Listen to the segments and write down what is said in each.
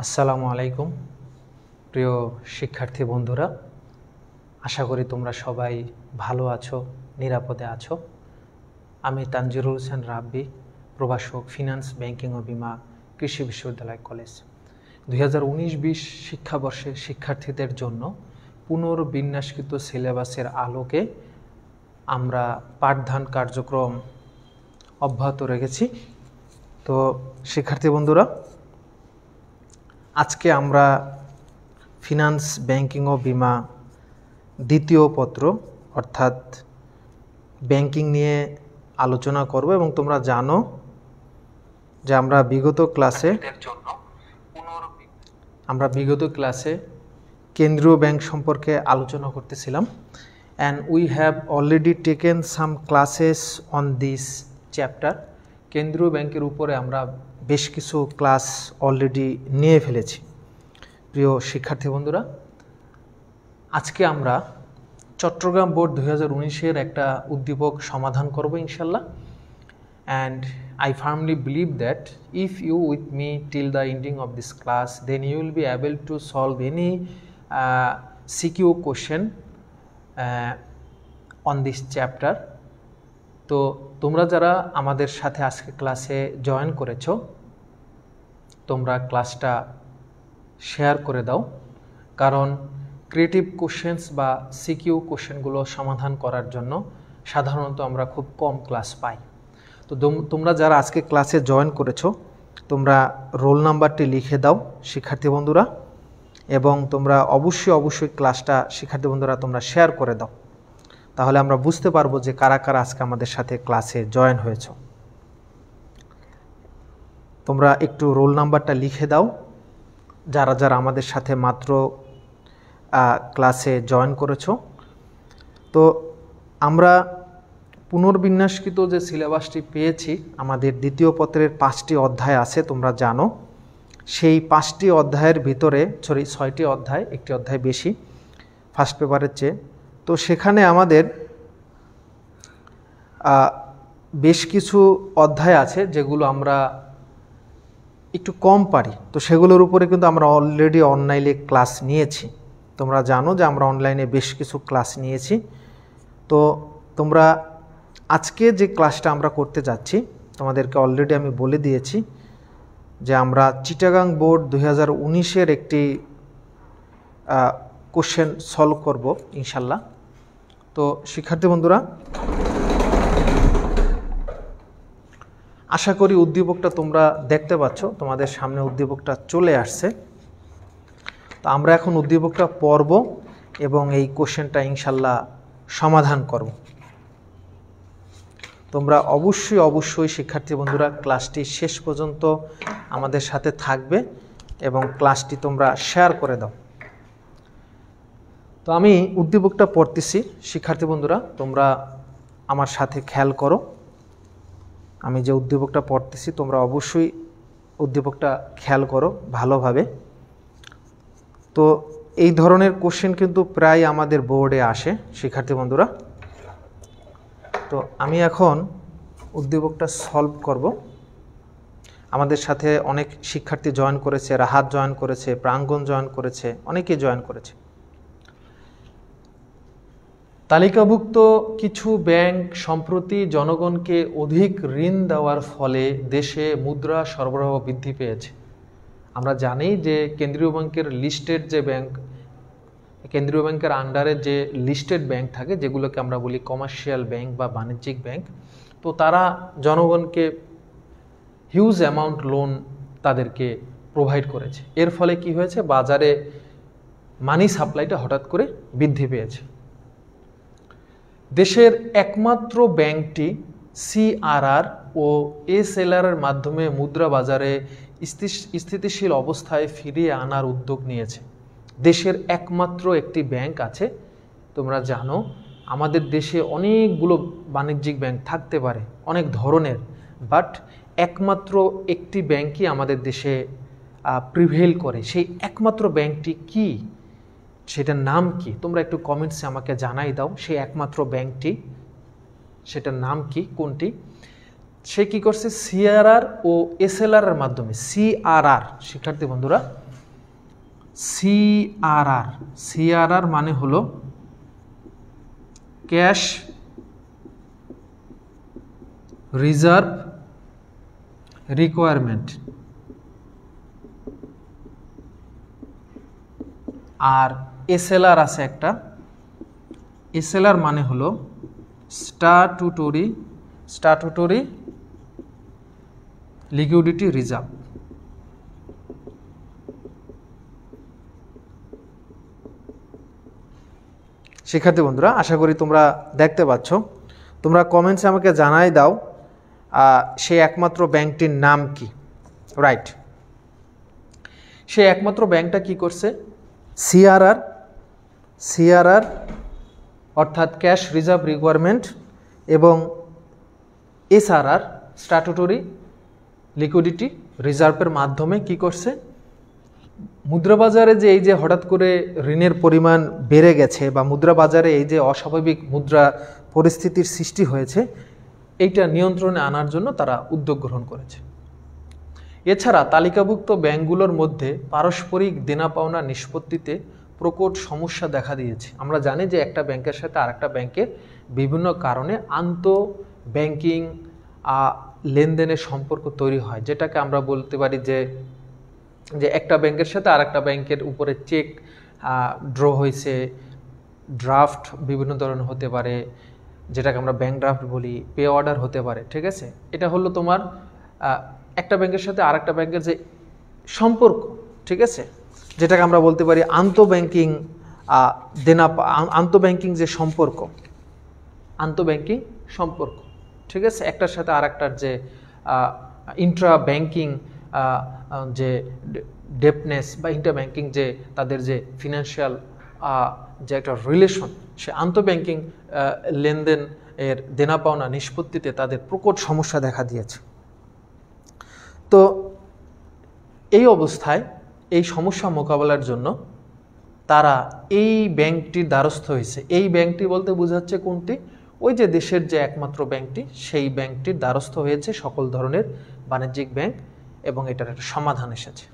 আসসালামু আলাইকুম প্রিয় শিক্ষার্থী বন্ধুরা, আশা করি তোমরা সবাই ভালো আছো, নিরাপদে আছো। আমি তানজিরুল হোসেন রাব্বি, প্রভাষক, ফিনান্স, ব্যাংকিং ও বিমা, কৃষি বিশ্ববিদ্যালয় কলেজ। 2019-20 শিক্ষাবর্ষের শিক্ষার্থীদের জন্য পুনর্বিন্যাসকৃত সিলেবাসের আলোকে আমরা পাঠদান কার্যক্রম অব্যাহত রেখেছি। তো শিক্ষার্থী বন্ধুরা, আজকে আমরা ফিনান্স, ব্যাংকিং ও বিমা দ্বিতীয় পত্র অর্থাৎ ব্যাংকিং নিয়ে আলোচনা করব এবং তোমরা জানো যে আমরা বিগত ক্লাসে কেন্দ্রীয় ব্যাংক সম্পর্কে আলোচনা করতেছিলাম and we have already taken some classes on this chapter. কেন্দ্রীয় ব্যাংকের উপরে আমরা বেশ কিছু ক্লাস অলরেডি নিয়ে ফেলেছি। প্রিয় শিক্ষার্থী বন্ধুরা, আজকে আমরা চট্টগ্রাম বোর্ড 2019-এর একটা উদ্দীপক সমাধান করব ইনশাল্লাহ। And I firmly believe that if you with me till the ending of this class, then you will be able to solve any CQ question on this chapter. তো তোমরা যারা আমাদের সাথে আজকে ক্লাসে জয়েন করেছো, তোমরা ক্লাসটা শেয়ার করে দাও, কারণ ক্রিয়েটিভ কোশ্চেন্স বা সিকিউ কোশ্চেনগুলো সমাধান করার জন্য সাধারণত আমরা খুব কম ক্লাস পাই। তো তোমরা যারা আজকে ক্লাসে জয়েন করেছো, তোমরা রোল নাম্বারটি লিখে দাও শিক্ষার্থী বন্ধুরা, এবং তোমরা অবশ্যই ক্লাসটা শিক্ষার্থী বন্ধুরা তোমরা শেয়ার করে দাও, তাহলে আমরা বুঝতে পারবো যে কারা কারা আজকে আমাদের সাথে ক্লাসে জয়েন হয়েছো। তোমরা একটু রোল নাম্বারটা লিখে দাও যারা যারা আমাদের সাথে মাত্র ক্লাসে জয়েন করেছো। তো আমরা পুনর্বিন্যাসকৃত যে সিলেবাসটি পেয়েছি, আমাদের দ্বিতীয় পত্রের 5টি অধ্যায় আছে তোমরা জানো। সেই 5টি অধ্যায়ের ভিতরে 6টি অধ্যায়, একটি অধ্যায় বেশি ফার্স্ট পেপারের চেয়ে। তো সেখানে আমাদের বেশ কিছু অধ্যায় আছে যেগুলো আমরা একটু কম পারি, তো সেগুলোর উপরে কিন্তু আমরা অলরেডি অনলাইনে ক্লাস নিয়েছি। তোমরা জানো যে আমরা অনলাইনে বেশ কিছু ক্লাস নিয়েছি। তো তোমরা আজকে যে ক্লাসটা আমরা করতে যাচ্ছি, তোমাদেরকে অলরেডি আমি বলে দিয়েছি যে আমরা চিটাগাং বোর্ড 2019-এর একটি কোশ্চেন সলভ করব ইনশাল্লাহ। তো শিক্ষার্থী বন্ধুরা, আশা করি উদ্দীপকটা তোমরা দেখতে পাচ্ছ, তোমাদের সামনে উদ্দীপকটা চলে আসছে। তো আমরা এখন উদ্দীপকটা পড়ব এবং এই কোশ্চেনটা ইনশাল্লাহ সমাধান করব। তোমরা অবশ্যই শিক্ষার্থী বন্ধুরা ক্লাসটি শেষ পর্যন্ত আমাদের সাথে থাকবে এবং ক্লাসটি তোমরা শেয়ার করে দাও। তো আমি উদ্দীপকটা পড়তেছি শিক্ষার্থী বন্ধুরা, তোমরা আমার সাথে খেয়াল করো। আমি যে উদ্দীপকটা পড়তেছি তোমরা অবশ্যই উদ্দীপকটা খেয়াল করো ভালোভাবে। তো এই ধরনের কোশ্চেন কিন্তু প্রায় আমাদের বোর্ডে আসে শিক্ষার্থী বন্ধুরা। তো আমি এখন উদ্দীপকটা সলভ করব। আমাদের সাথে অনেক শিক্ষার্থী জয়েন করেছে, রাহাত জয়েন করেছে, প্রাঙ্গণ জয়েন করেছে, অনেকেই জয়েন করেছে। তালিকাভুক্ত কিছু ব্যাংক সম্প্রতি জনগণকে অধিক ঋণ দেওয়ার ফলে দেশে মুদ্রা সরবরাহ বৃদ্ধি পেয়েছে। আমরা জানি যে কেন্দ্রীয় ব্যাংকের লিস্টেড যে ব্যাংক, কেন্দ্রীয় ব্যাংকের আন্ডারে যে লিস্টেড ব্যাংক থাকে, যেগুলোকে আমরা বলি কমার্শিয়াল ব্যাংক বা বাণিজ্যিক ব্যাংক, তো তারা জনগণকে হিউজ অ্যামাউন্ট লোন তাদেরকে প্রোভাইড করেছে। এর ফলে কি হয়েছে, বাজারে মানি সাপ্লাইটা হঠাৎ করে বৃদ্ধি পেয়েছে। দেশের একমাত্র ব্যাংকটি সিআরআর ও এসএলআর এর মাধ্যমে মুদ্রা বাজারে স্থিতিশীল অবস্থায় ফিরিয়ে আনার উদ্যোগ নিয়েছে। দেশের একমাত্র একটি ব্যাংক আছে, তোমরা জানো আমাদের দেশে অনেকগুলো বাণিজ্যিক ব্যাংক থাকতে পারে, অনেক ধরনের, বাট একমাত্র একটি ব্যাংকই আমাদের দেশে প্রিভেল করে। সেই একমাত্র ব্যাংকটি কি, সেটার নাম কি? তোমরা একটু কমেন্টসে আমাকে জানাই দাও সেই একমাত্র ব্যাংকটি, সেটার নাম কি, কোনটি? সে কি করছে, সিআরআর ও এসএলআর এর মাধ্যমে, সিআরআর শিক্ষার্থী বন্ধুরা সিআরআর, সিআরআর মানে হলো ক্যাশ রিজার্ভ রিকোয়ারমেন্ট। আর এসএলআর আছে একটা, এসএলআর মানে হলো স্ট্যাটুটরি লিকুইডিটি রিজার্ভ। শিক্ষার্থী বন্ধুরা, আশা করি তোমরা দেখতে পাচ্ছ। তোমরা কমেন্টসে আমাকে জানাই দাও সেই একমাত্র ব্যাংকটির নাম কি। রাইট, সেই একমাত্র ব্যাংকটা কি করছে? সিআরআর অর্থাৎ ক্যাশ রিজার্ভ রিকোয়ারমেন্ট এবং এসআরআর স্ট্যাটুটরি লিকুইডিটি রিজার্ভের মাধ্যমে কি করছে? মুদ্রাবাজারে যে এই যে হঠাৎ করে ঋণের পরিমাণ বেড়ে গেছে বা মুদ্রাবাজারে এই যে অস্বাভাবিক মুদ্রা পরিস্থিতির সৃষ্টি হয়েছে, এইটা নিয়ন্ত্রণে আনার জন্য তারা উদ্যোগ গ্রহণ করেছে। এছাড়া তালিকাভুক্ত ব্যাংকগুলোর মধ্যে পারস্পরিক দেনা পাওনা নিষ্পত্তিতে প্রকট সমস্যা দেখা দিয়েছে। আমরা জানি যে একটা ব্যাংকের সাথে আরেকটা ব্যাংকের বিভিন্ন কারণে ব্যাংকিং লেনদেনের সম্পর্ক তৈরি হয়, যেটাকে আমরা বলতে পারি যে একটা ব্যাংকের সাথে আরেকটা ব্যাংকের উপরে চেক ড্র হয়েছে, ড্রাফট বিভিন্ন ধরনের হতে পারে, যেটাকে আমরা ব্যাংক ড্রাফট বলি, পে অর্ডার হতে পারে। ঠিক আছে, এটা হলো তোমার একটা ব্যাংকের সাথে আরেকটা ব্যাংকের যে সম্পর্ক, ঠিক আছে, যেটাকে আমরা বলতে পারি আন্তঃব্যাংকিং যে সম্পর্ক, ঠিক আছে, একটার সাথে আরেকটার যে ইন্ট্রা ব্যাংকিং যে ডেপনেস বা ইন্টার ব্যাংকিং যে তাদের যে ফিনান্সিয়াল যে একটা রিলেশন, সে আন্তঃব্যাংকিং লেনদেন এর দেনা পাওনা নিষ্পত্তিতে তাদের প্রকট সমস্যা দেখা দিয়েছে। তো এই অবস্থায় এই সমস্যা মোকাবেলার জন্য তারা এই ব্যাংকটির দ্বারস্থ হয়েছে। এই ব্যাংকটি বলতে বোঝাচ্ছে কোনটি? ওই যে দেশের যে একমাত্র ব্যাংকটি, সেই ব্যাংকটির দ্বারস্থ হয়েছে সকল ধরনের বাণিজ্যিক ব্যাংক এবং এটার একটা সমাধান এসেছে।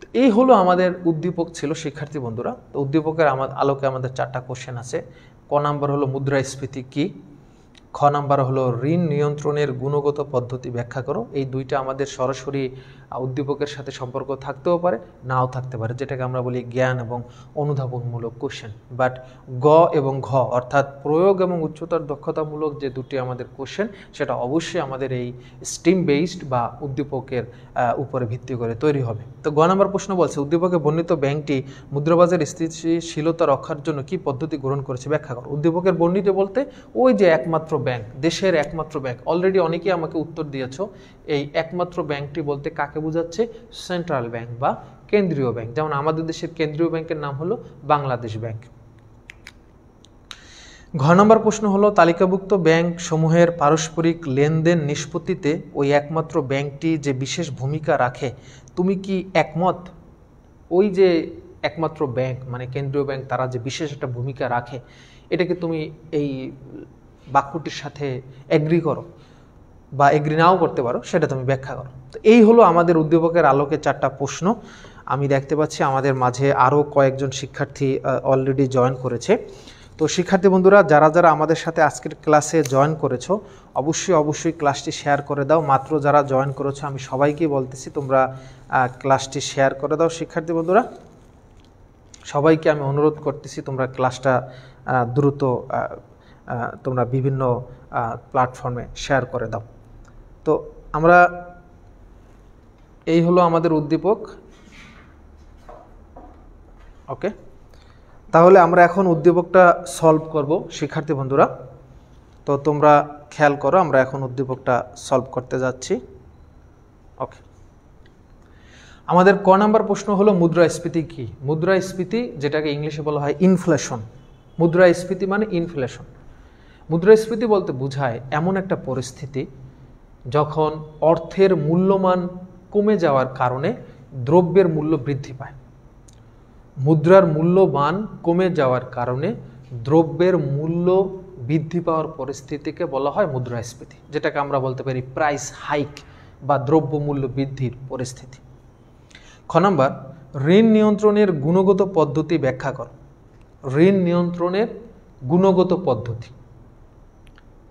তো এই হলো আমাদের উদ্দীপক ছিল শিক্ষার্থী বন্ধুরা। তো উদ্দীপকের আলোকে আমাদের 4টা কোশ্চেন আছে। ক নাম্বার হলো মুদ্রাস্ফীতি কি, খ নাম্বার হলো ঋণ নিয়ন্ত্রণের গুণগত পদ্ধতি ব্যাখ্যা করো। এই দুইটা আমাদের সরাসরি উদ্দীপকের সাথে সম্পর্ক থাকতেও পারে, নাও থাকতে পারে, যেটাকে আমরা বলি জ্ঞান এবং অনুধাবনমূলক কোশ্চেন। বাট গ এবং ঘ অর্থাৎ প্রয়োগ এবং উচ্চতর দক্ষতামূলক যে দুটি আমাদের কোশ্চেন, সেটা অবশ্যই আমাদের এই স্ট্রিম বেসড বা উদ্দীপকের উপরে ভিত্তি করে তৈরি হবে। তো গ নাম্বার প্রশ্ন বলছে, উদ্দীপকে বর্ণিত ব্যাংকটি মুদ্রাবাজার স্থিতিশীলতা রক্ষার জন্য কি পদ্ধতি গ্রহণ করেছে ব্যাখ্যা করো। উদ্দীপকের বর্ণিত বলতে ওই যে একমাত্র ব্যাংক, দেশের একমাত্র ব্যাংক। অলরেডি অনেকেই আমাকে উত্তর দিয়েছো। এই একমাত্র ব্যাংকটি বলতে কাকে বোঝাচ্ছে? সেন্ট্রাল ব্যাংক বা কেন্দ্রীয় ব্যাংক। যেমন আমাদের দেশের কেন্দ্রীয় ব্যাংকের নাম হলো বাংলাদেশ ব্যাংক। ঘ নম্বর প্রশ্ন হলো, তালিকাভুক্ত ব্যাংক সমূহের পারস্পরিক লেনদেন নিষ্পত্তিতে ওই একমাত্র ব্যাংকটি যে বিশেষ ভূমিকা রাখে, তুমি কি একমত? ওই যে একমাত্র ব্যাংক মানে কেন্দ্রীয় ব্যাংক, তারা যে বিশেষ একটা ভূমিকা রাখে, এটাকে তুমি এই বাক্যটির সাথে এগ্রি করো বা এগ্রি নাও করতে পারো, সেটা তুমি ব্যাখ্যা করো। তো এই হলো আমাদের উদ্দীপকের আলোকে 4টা প্রশ্ন। আমি দেখতে পাচ্ছি আমাদের মাঝে আরও কয়েকজন শিক্ষার্থী অলরেডি জয়েন করেছে। তো শিক্ষার্থী বন্ধুরা, যারা যারা আমাদের সাথে আজকের ক্লাসে জয়েন করেছো, অবশ্যই ক্লাসটি শেয়ার করে দাও। মাত্র যারা জয়েন করেছো আমি সবাইকে বলতেছি তোমরা ক্লাসটি শেয়ার করে দাও। শিক্ষার্থী বন্ধুরা, সবাইকে আমি অনুরোধ করতেছি তোমরা ক্লাসটা দ্রুত তোমরা বিভিন্ন প্ল্যাটফর্মে শেয়ার করে দাও। তো আমরা এই হলো আমাদের উদ্দীপক। ওকে, তাহলে আমরা এখন উদ্দীপকটা সলভ করব শিক্ষার্থী বন্ধুরা। তো তোমরা খেয়াল করো, আমরা এখন উদ্দীপকটা সলভ করতে যাচ্ছি। ওকে, আমাদের ক নাম্বার প্রশ্ন হলো মুদ্রাস্ফীতি কি? মুদ্রাস্ফীতি, যেটাকে ইংলিশে বলা হয় ইনফ্লেশন। মুদ্রাস্ফীতি মানে ইনফ্লেশন। মুদ্রাস্ফীতি বলতে বোঝায় এমন একটা পরিস্থিতি যখন অর্থের মূল্যমান কমে যাওয়ার কারণে দ্রব্যের মূল্য বৃদ্ধি পায়। মুদ্রার মূল্যমান কমে যাওয়ার কারণে দ্রব্যের মূল্য বৃদ্ধি পাওয়ার পরিস্থিতিকে বলা হয় মুদ্রাস্ফীতি, যেটাকে আমরা বলতে পারি প্রাইস হাইক বা দ্রব্য মূল্য বৃদ্ধির পরিস্থিতি। খ নাম্বার, ঋণ নিয়ন্ত্রণের গুণগত পদ্ধতি ব্যাখ্যা করো। ঋণ নিয়ন্ত্রণের গুণগত পদ্ধতি।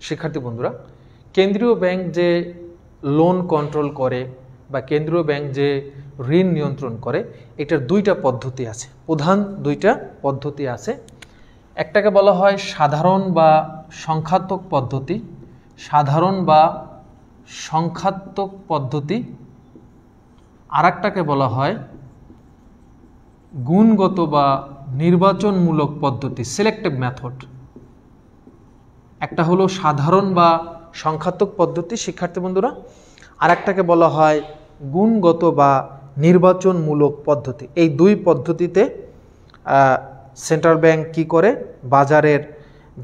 শিক্ষার্থী বন্ধুরা, কেন্দ্রীয় ব্যাংক যে লোন কন্ট্রোল করে বা কেন্দ্রীয় ব্যাংক যে ঋণ নিয়ন্ত্রণ করে, এটার দুইটা পদ্ধতি আছে, প্রধান দুইটা পদ্ধতি আছে। একটাকে বলা হয় সাধারণ বা সংখ্যাত্মক পদ্ধতি, সাধারণ বা সংখ্যাত্মক পদ্ধতি। আর একটাকে বলা হয় গুণগত বা নির্বাচনমূলক পদ্ধতি, সিলেক্টিভ মেথড। একটা হলো সাধারণ বা সংখ্যাত্মক পদ্ধতি শিক্ষার্থী বন্ধুরা, আর একটাকে বলা হয় গুণগত বা নির্বাচনমূলক পদ্ধতি। এই দুই পদ্ধতিতে সেন্ট্রাল ব্যাংক কি করে, বাজারের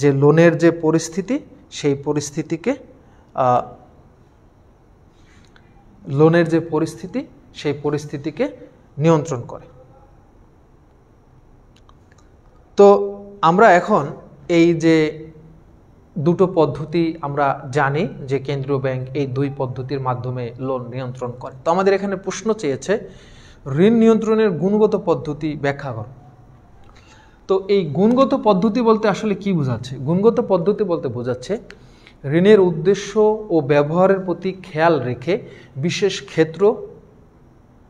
যে লোনের যে পরিস্থিতি, সেই পরিস্থিতিকে লোনের যে পরিস্থিতি, সেই পরিস্থিতিকে নিয়ন্ত্রণ করে। তো আমরা এখন এই যে দুটো পদ্ধতি আমরা জানি যে কেন্দ্রীয় ব্যাংক এই দুই পদ্ধতির মাধ্যমে লোন নিয়ন্ত্রণ করে। তো আমাদের এখানে প্রশ্ন চেয়েছে ঋণ নিয়ন্ত্রণের গুণগত পদ্ধতি ব্যাখ্যা করো। তো এই গুণগত পদ্ধতি বলতে আসলে কি বোঝাচ্ছে? গুণগত পদ্ধতি বলতে বোঝাচ্ছে ঋণের উদ্দেশ্য ও ব্যবহারের প্রতি খেয়াল রেখে বিশেষ ক্ষেত্র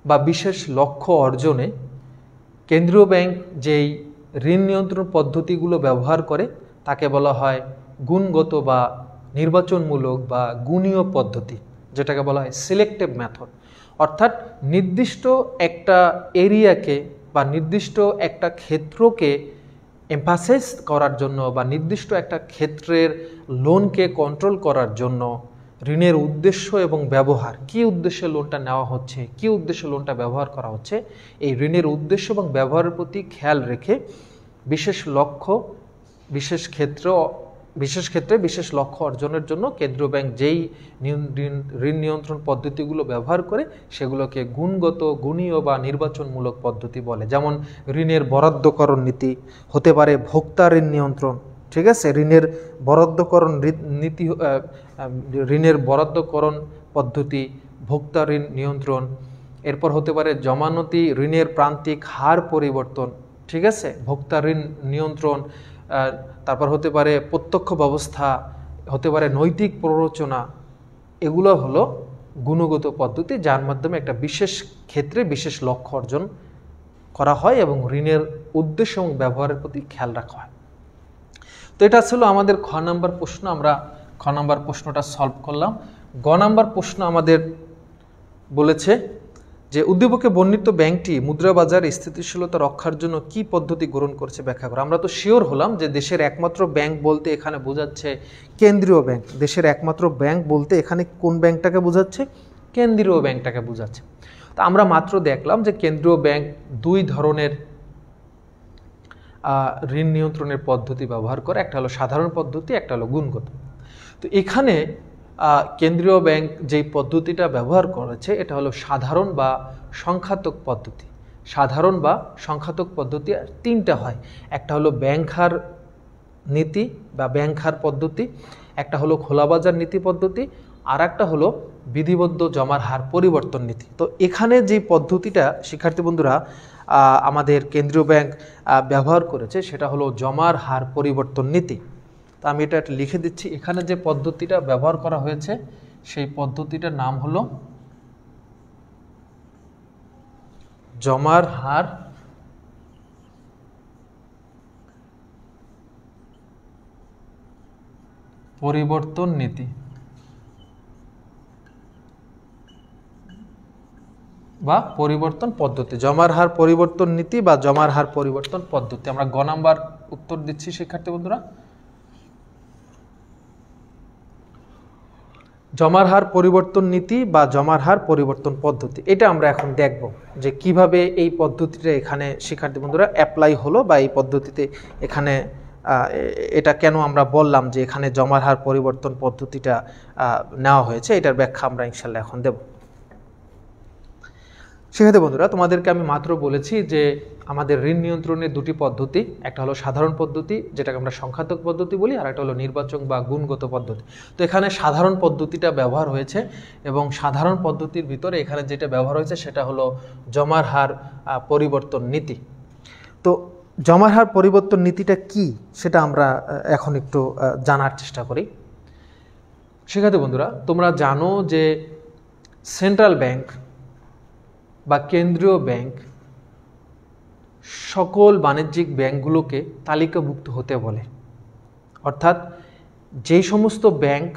বা বিশেষ লক্ষ্য অর্জনে কেন্দ্রীয় ব্যাংক যেই ঋণ নিয়ন্ত্রণ পদ্ধতিগুলো ব্যবহার করে তাকে বলা হয় গুণগত বা নির্বাচনমূলক বা গুণীয় পদ্ধতি, যেটাকে বলা হয় সিলেক্টিভ মেথড। অর্থাৎ নির্দিষ্ট একটা এরিয়াকে বা নির্দিষ্ট একটা ক্ষেত্রকে এমফাসাইজ করার জন্য বা নির্দিষ্ট একটা ক্ষেত্রের লোনকে কন্ট্রোল করার জন্য ঋণের উদ্দেশ্য এবং ব্যবহার, কি উদ্দেশ্যে লোনটা নেওয়া হচ্ছে, কি উদ্দেশ্যে লোনটা ব্যবহার করা হচ্ছে, এই ঋণের উদ্দেশ্য এবং ব্যবহারের প্রতি খেয়াল রেখে বিশেষ লক্ষ্য, বিশেষ ক্ষেত্রে বিশেষ লক্ষ্য অর্জনের জন্য কেন্দ্রীয় ব্যাংক যেই ঋণ নিয়ন্ত্রণ পদ্ধতিগুলো ব্যবহার করে সেগুলোকে গুণগত, গুণীয় বা নির্বাচনমূলক পদ্ধতি বলে। যেমন ঋণের বরাদ্দকরণ নীতি হতে পারে, ভোক্তা ঋণ নিয়ন্ত্রণ, ঠিক আছে, ঋণের বরাদ্দকরণ নীতি, ঋণের বরাদ্দকরণ পদ্ধতি, ভোক্তা ঋণ নিয়ন্ত্রণ। এরপর হতে পারে জমানতি ঋণের প্রান্তিক হার পরিবর্তন, ঠিক আছে, ভোক্তা ঋণ নিয়ন্ত্রণ। তারপর হতে পারে প্রত্যক্ষ ব্যবস্থা, হতে পারে নৈতিক প্ররোচনা। এগুলো হলো গুণগত পদ্ধতি, যার মাধ্যমে একটা বিশেষ ক্ষেত্রে বিশেষ লক্ষ্য অর্জন করা হয় এবং ঋণের উদ্দেশ্য এবং ব্যবহারের প্রতি খেয়াল রাখা হয়। তো এটা ছিল আমাদের খ নাম্বার প্রশ্ন। আমরা খ নাম্বার প্রশ্নটা সলভ করলাম। গ নাম্বার প্রশ্ন আমাদের বলেছে যে উদ্দীপকে বর্ণিত ব্যাংকটি মুদ্রাবাজার স্থিতিশীলতা রক্ষার জন্য কি পদ্ধতি গ্রহণ করেছে ব্যাখ্যা করো। আমরা তো শিওর হলাম যে দেশের একমাত্র ব্যাংক বলতে এখানে বোঝাচ্ছে কেন্দ্রীয় ব্যাংক। দেশের একমাত্র ব্যাংক বলতে এখানে কোন ব্যাংকটাকে বোঝাচ্ছে? কেন্দ্রীয় ব্যাংকটাকে বোঝাচ্ছে। তো আমরা মাত্র দেখলাম যে কেন্দ্রীয় ব্যাংক দুই ধরনের ঋণ নিয়ন্ত্রণের পদ্ধতি ব্যবহার করে, একটা হলো সাধারণ পদ্ধতি, একটা হলো গুণগত। তো এখানে কেন্দ্রীয় ব্যাংক যেই পদ্ধতিটা ব্যবহার করেছে এটা হলো সাধারণ বা সংখ্যাত্মক পদ্ধতি। সাধারণ বা সংখ্যাত্মক পদ্ধতি তিনটা হয়, একটা হলো ব্যাংক হার নীতি বা ব্যাংক হার পদ্ধতি, একটা হলো খোলাবাজার নীতি পদ্ধতি, আর একটা হলো বিধিবদ্ধ জমার হার পরিবর্তন নীতি। তো এখানে যে পদ্ধতিটা শিক্ষার্থী বন্ধুরা আমাদের কেন্দ্রীয় ব্যাংক ব্যবহার করেছে সেটা হলো জমার হার পরিবর্তন নীতি। তো আমি এটা লিখে দিচ্ছি। এখানে যে পদ্ধতিটা ব্যবহার করা হয়েছে সেই পদ্ধতিটার নাম হলো জমার হার পরিবর্তন নীতি বা পরিবর্তন পদ্ধতি। জমার হার পরিবর্তন নীতি বা জমার হার পরিবর্তন পদ্ধতি। আমরা গ নাম্বার উত্তর দিচ্ছি শিক্ষার্থী বন্ধুরা। জমার হার পরিবর্তন নীতি বা জমার হার পরিবর্তন পদ্ধতি, এটা আমরা এখন দেখব যে কিভাবে এই পদ্ধতিটা এখানে শিক্ষার্থী বন্ধুরা অ্যাপ্লাই হলো বা এই পদ্ধতিতে এখানে এটা কেন আমরা বললাম যে এখানে জমার হার পরিবর্তন পদ্ধতিটা নেওয়া হয়েছে, এটার ব্যাখ্যা আমরা ইনশাল্লাহ এখন দেব। সেক্ষেত্রে বন্ধুরা তোমাদেরকে আমি মাত্র বলেছি যে আমাদের ঋণ নিয়ন্ত্রণের দুটি পদ্ধতি, একটা হলো সাধারণ পদ্ধতি যেটাকে আমরা সংখ্যাত্মক পদ্ধতি বলি, আর একটা হলো নির্বাচক বা গুণগত পদ্ধতি। তো এখানে সাধারণ পদ্ধতিটা ব্যবহার হয়েছে এবং সাধারণ পদ্ধতির ভিতরে এখানে যেটা ব্যবহার হয়েছে সেটা হলো জমার হার পরিবর্তন নীতি। তো জমার হার পরিবর্তন নীতিটা কি সেটা আমরা এখন একটু জানার চেষ্টা করি। সেক্ষেত্রে বন্ধুরা তোমরা জানো যে সেন্ট্রাল ব্যাংক বা কেন্দ্রীয় ব্যাংক সকল বাণিজ্যিক ব্যাংকগুলোকে তালিকাভুক্ত হতে বলে, অর্থাৎ যেই সমস্ত ব্যাংক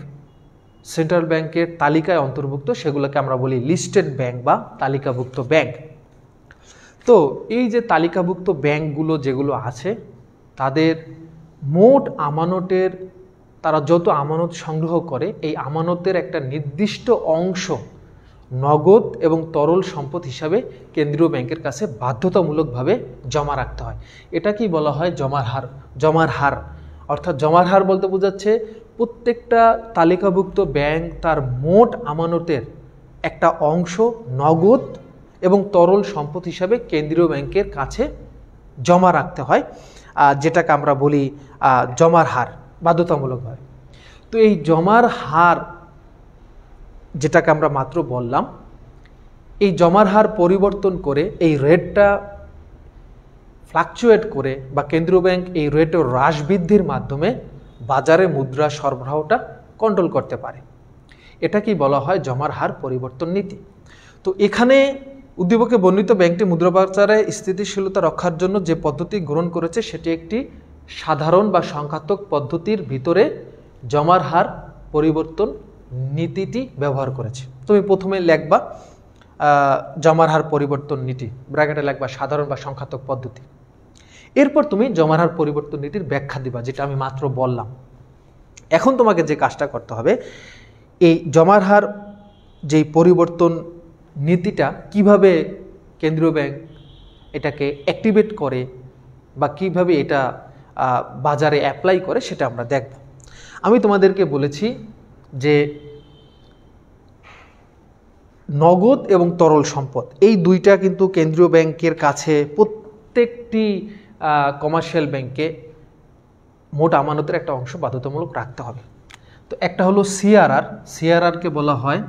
সেন্ট্রাল ব্যাংকের তালিকায় অন্তর্ভুক্ত সেগুলোকে আমরা বলি লিস্টেড ব্যাংক বা তালিকাভুক্ত ব্যাংক। তো এই যে তালিকাভুক্ত ব্যাংকগুলো যেগুলো আছে তাদের মোট আমানতের, তারা যত আমানত সংগ্রহ করে এই আমানতের একটা নির্দিষ্ট অংশ নগদ এবং তরল সম্পদ হিসাবে কেন্দ্রীয় ব্যাংকের কাছে বাধ্যতামূলকভাবে জমা রাখতে হয়। এটা কি বলা হয়? জমার হার। জমার হার অর্থাৎ জমার হার বলতে বোঝাচ্ছে প্রত্যেকটা তালিকাভুক্ত ব্যাংক তার মোট আমানতের একটা অংশ নগদ এবং তরল সম্পদ হিসাবে কেন্দ্রীয় ব্যাংকের কাছে জমা রাখতে হয়, যেটাকে আমরা বলি জমার হার বাধ্যতামূলকভাবে। তো এই জমার হার যেটাকে আমরা মাত্র বললাম, এই জমার হার পরিবর্তন করে এই রেটটা ফ্লাকচুয়েট করে বা কেন্দ্রীয় ব্যাংক এই রেটের হ্রাস বৃদ্ধির মাধ্যমে বাজারে মুদ্রা সরবরাহটা কন্ট্রোল করতে পারে। এটাকেই বলা হয় জমার হার পরিবর্তন নীতি। তো এখানে উদ্দীপকে বর্ণিত ব্যাংকটি মুদ্রা বাজারে স্থিতিশীলতা রক্ষার জন্য যে পদ্ধতি গ্রহণ করেছে সেটি একটি সাধারণ বা সংখ্যাত্মক পদ্ধতির ভিতরে জমার হার পরিবর্তন নীতিটি ব্যবহার করেছে। তুমি প্রথমে লিখবা জমার হার পরিবর্তন নীতি, ব্র্যাকেটে লিখবা সাধারণ বা সংখ্যাত্মক পদ্ধতি। এরপর তুমি জমার হার পরিবর্তন নীতির ব্যাখ্যা দিবা, যেটা আমি মাত্র বললাম। এখন তোমাকে যে কাজটা করতে হবে, এই জমার হার যেই পরিবর্তন নীতিটা কিভাবে কেন্দ্রীয় ব্যাংক এটাকে অ্যাক্টিভেট করে বা কিভাবে এটা বাজারে অ্যাপ্লাই করে সেটা আমরা দেখব। আমি তোমাদেরকে বলেছি যে নগদ এবং তরল সম্পদ এই দুইটা কিন্তু কেন্দ্রীয় ব্যাংকের কাছে প্রত্যেকটি কমার্শিয়াল ব্যাংকে মোট আমানতের একটা অংশ বাধ্যতামূলক রাখতে হবে। তো একটা হলো সিআরআর, সিআরআরকে বলা হয়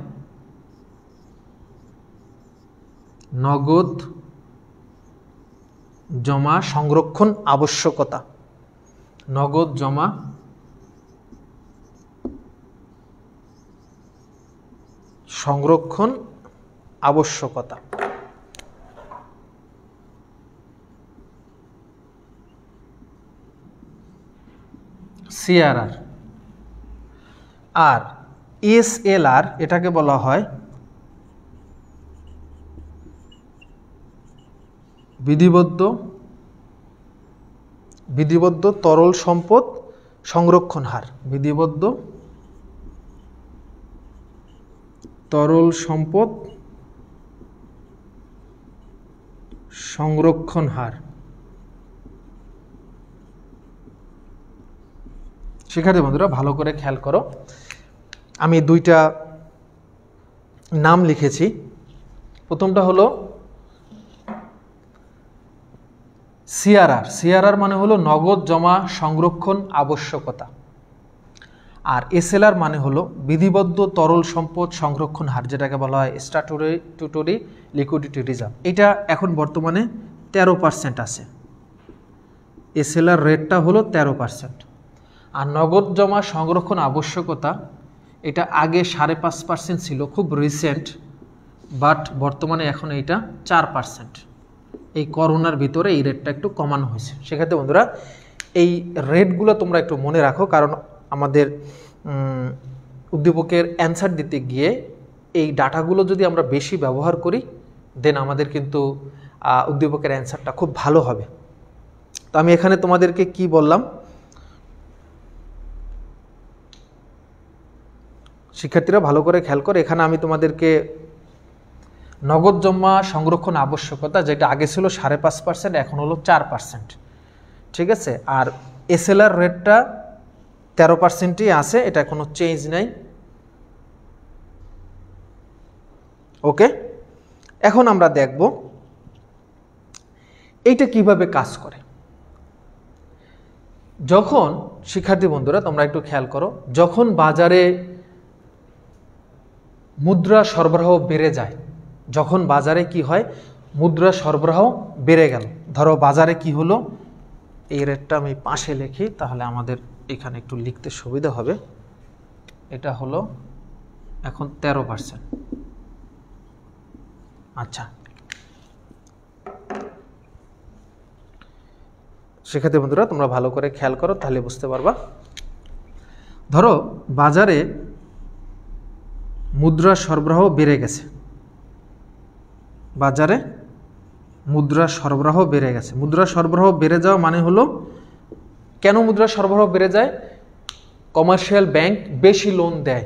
নগদ জমা সংরক্ষণ আবশ্যকতা। নগদ জমা সংরক্ষণ আবশ্যকতা। সিআরআর। আর এসএলআর এটাকে বলা হয় বিধিবদ্ধ তরল সম্পদ সংরক্ষণ হার। বিধিবদ্ধ তরল সম্পদ সংরক্ষণ হার। শিক্ষার্থী বন্ধুরা ভালো করে খেয়াল করো, আমি দুইটা নাম লিখেছি। প্রথমটা হলো সিআরআর। সিআরআর মানে হলো নগদ জমা সংরক্ষণ আবশ্যকতা, আর এসএলআর মানে হলো বিধিবদ্ধ তরল সম্পদ সংরক্ষণ হার, যেটাকে বলা হয় স্ট্যাটুটরি লিকুইডিটি রিজার্ভ। এটা এখন বর্তমানে 13% আছে। এসএলআর রেটটা হলো 13%। আর নগদ জমা সংরক্ষণ আবশ্যকতা এটা আগে 5.5% ছিল, খুব রিসেন্ট, বাট বর্তমানে এখন এইটা 4%। এই করোনার ভিতরে এই রেটটা একটু কমানো হয়েছে। সেক্ষেত্রে বন্ধুরা এই রেটগুলো তোমরা একটু মনে রাখো, কারণ আমাদের উদ্দীপকের অ্যান্সার দিতে গিয়ে এই ডাটাগুলো যদি আমরা বেশি ব্যবহার করি দেন আমাদের কিন্তু উদ্দীপকের অ্যান্সারটা খুব ভালো হবে। তো আমি এখানে তোমাদেরকে কি বললাম, শিক্ষার্থীরা ভালো করে খেয়াল করে, এখানে আমি তোমাদেরকে নগদ জমা সংরক্ষণ আবশ্যকতা, যেটা আগে ছিল 5.5%, এখন হলো 4%, ঠিক আছে। আর এসএলআর রেটটা 13%ই আছে, এটা কোনো চেঞ্জ নাই। ওকে, এখন আমরা দেখব এইটা কিভাবে কাজ করে। যখন শিক্ষার্থী বন্ধুরা তোমরা একটু খেয়াল করো, যখন বাজারে মুদ্রা সরবরাহ বেড়ে যায়, যখন বাজারে কি হয়, মুদ্রা সরবরাহ বেড়ে গেল, ধরো বাজারে কি হলো, এই রেটটা আমি পাশে লিখি তাহলে আমাদের এখানে একটু লিখতে সুবিধা হবে। এটা হলো এখন 13%। আচ্ছা, শিক্ষার্থী বন্ধুরা তোমরা ভালো করে খেয়াল করো তাহলে বুঝতে পারবা। ধরো বাজারে মুদ্রা সরবরাহ বেড়ে গেছে, বাজারে মুদ্রা সরবরাহ বেড়ে গেছে। মুদ্রা সরবরাহ বেড়ে যাওয়া মানে হলো, কেন মুদ্রা সরবরাহ বেড়ে যায়? কমার্শিয়াল ব্যাংক বেশি লোন দেয়।